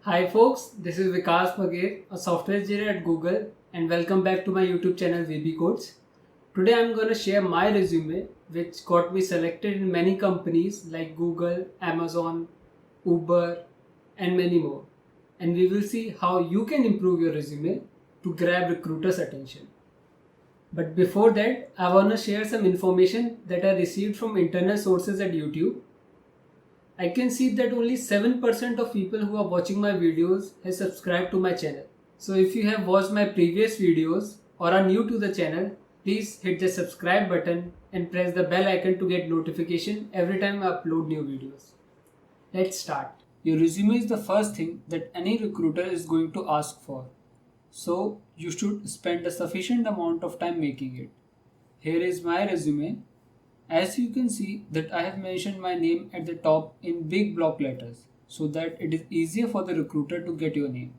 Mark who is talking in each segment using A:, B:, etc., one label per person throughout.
A: Hi folks, this is Vikas Magir, a software engineer at Google, and welcome back to my YouTube channel VB Codes. Today I'm going to share my resume which got me selected in many companies like Google, Amazon, Uber and many more. And we will see how you can improve your resume to grab recruiters' attention. But before that, I want to share some information that I received from internal sources at YouTube. I can see that only 7% of people who are watching my videos has subscribed to my channel. So if you have watched my previous videos or are new to the channel, please hit the subscribe button and press the bell icon to get notification every time I upload new videos. Let's start. Your resume is the first thing that any recruiter is going to ask for. So you should spend a sufficient amount of time making it. Here is my resume. As you can see that I have mentioned my name at the top in big block letters so that it is easier for the recruiter to get your name.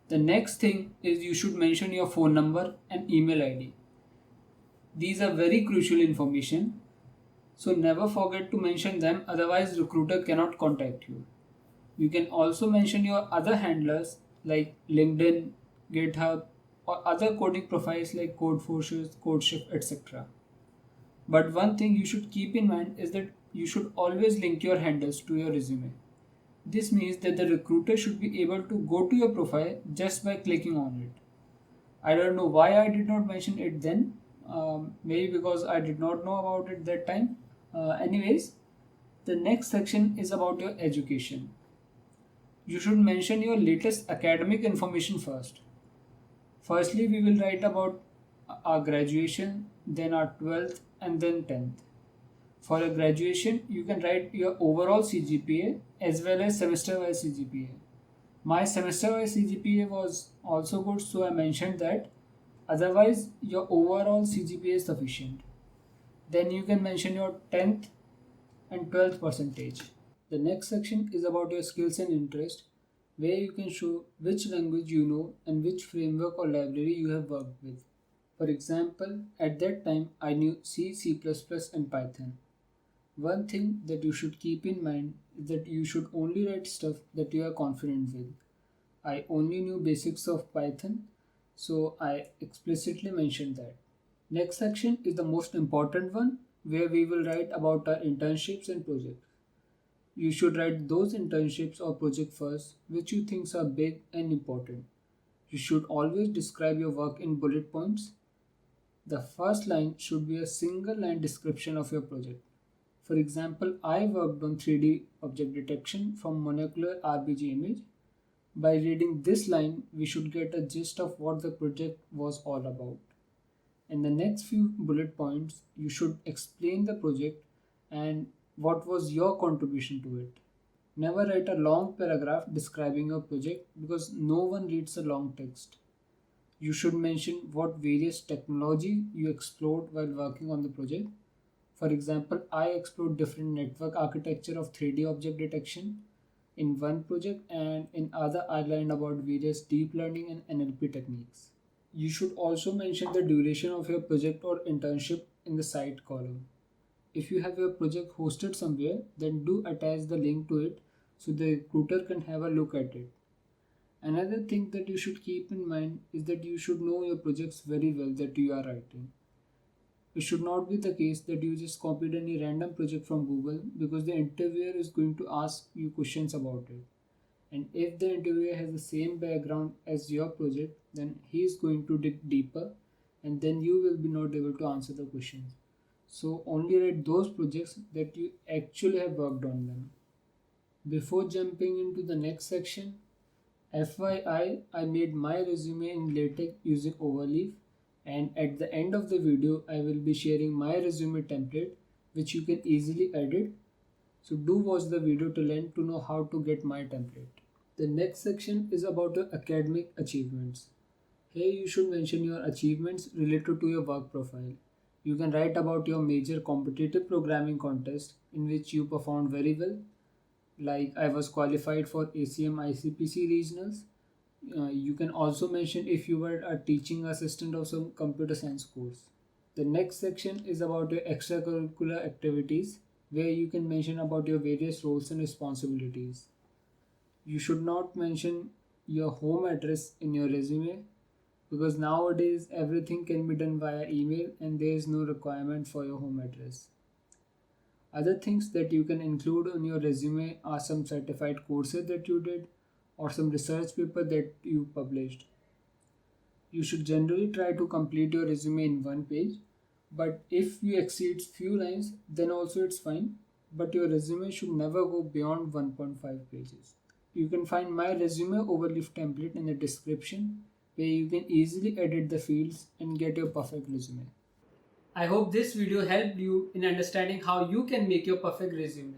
A: The next thing is you should mention your phone number and email ID. These are very crucial information, so never forget to mention them, otherwise recruiter cannot contact you. You can also mention your other handlers like LinkedIn, GitHub or other coding profiles like CodeForces, CodeShift, etc. But one thing you should keep in mind is that you should always link your handles to your resume. This means that the recruiter should be able to go to your profile just by clicking on it. I don't know why I did not mention it then. Maybe because I did not know about it that time. Anyways, the next section is about your education. You should mention your latest academic information first. Firstly, we will write about our graduation, then our 12th, and then 10th. For a graduation, you can write your overall CGPA as well as semester-wise CGPA. My semester-wise CGPA was also good, so I mentioned that. Otherwise, your overall CGPA is sufficient. Then you can mention your 10th and 12th percentage. The next section is about your skills and interest, where you can show which language you know and which framework or library you have worked with. For example, at that time I knew C, C++ and Python. One thing that you should keep in mind is that you should only write stuff that you are confident with. I only knew basics of Python, so I explicitly mentioned that. Next section is the most important one, where we will write about our internships and projects. You should write those internships or projects first which you think are big and important. You should always describe your work in bullet points. The first line should be a single line description of your project. For example, I worked on 3D object detection from molecular RBG image. By reading this line, we should get a gist of what the project was all about. In the next few bullet points, you should explain the project and what was your contribution to it. Never write a long paragraph describing your project because no one reads a long text. You should mention what various technology you explored while working on the project. For example, I explored different network architecture of 3D object detection in one project, and in other I learned about various deep learning and NLP techniques. You should also mention the duration of your project or internship in the site column. If you have your project hosted somewhere, then do attach the link to it so the recruiter can have a look at it. Another thing that you should keep in mind is that you should know your projects very well that you are writing. It should not be the case that you just copied any random project from Google, because the interviewer is going to ask you questions about it. And if the interviewer has the same background as your project, then he is going to dig deeper and then you will be not able to answer the questions. So only write those projects that you actually have worked on them. Before jumping into the next section, FYI, I made my resume in LaTeX using Overleaf, and at the end of the video I will be sharing my resume template which you can easily edit. So do watch the video till end to know how to get my template. The next section is about your academic achievements. Here you should mention your achievements related to your work profile. You can write about your major competitive programming contest in which you performed very well. Like I was qualified for ACM ICPC regionals. You can also mention if you were a teaching assistant of some computer science course. The next section is about your extracurricular activities, where you can mention about your various roles and responsibilities. You should not mention your home address in your resume because nowadays everything can be done via email and there is no requirement for your home address. Other things that you can include on your resume are some certified courses that you did or some research paper that you published. You should generally try to complete your resume in one page, but if you exceed few lines, then also it's fine. But your resume should never go beyond 1.5 pages. You can find my resume overleaf template in the description where you can easily edit the fields and get your perfect resume. I hope this video helped you in understanding how you can make your perfect resume.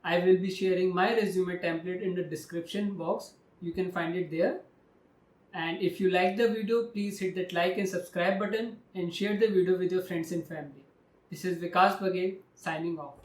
A: I will be sharing my resume template in the description box. You can find it there. And if you like the video, please hit that like and subscribe button and share the video with your friends and family. This is Vikas Baghel signing off.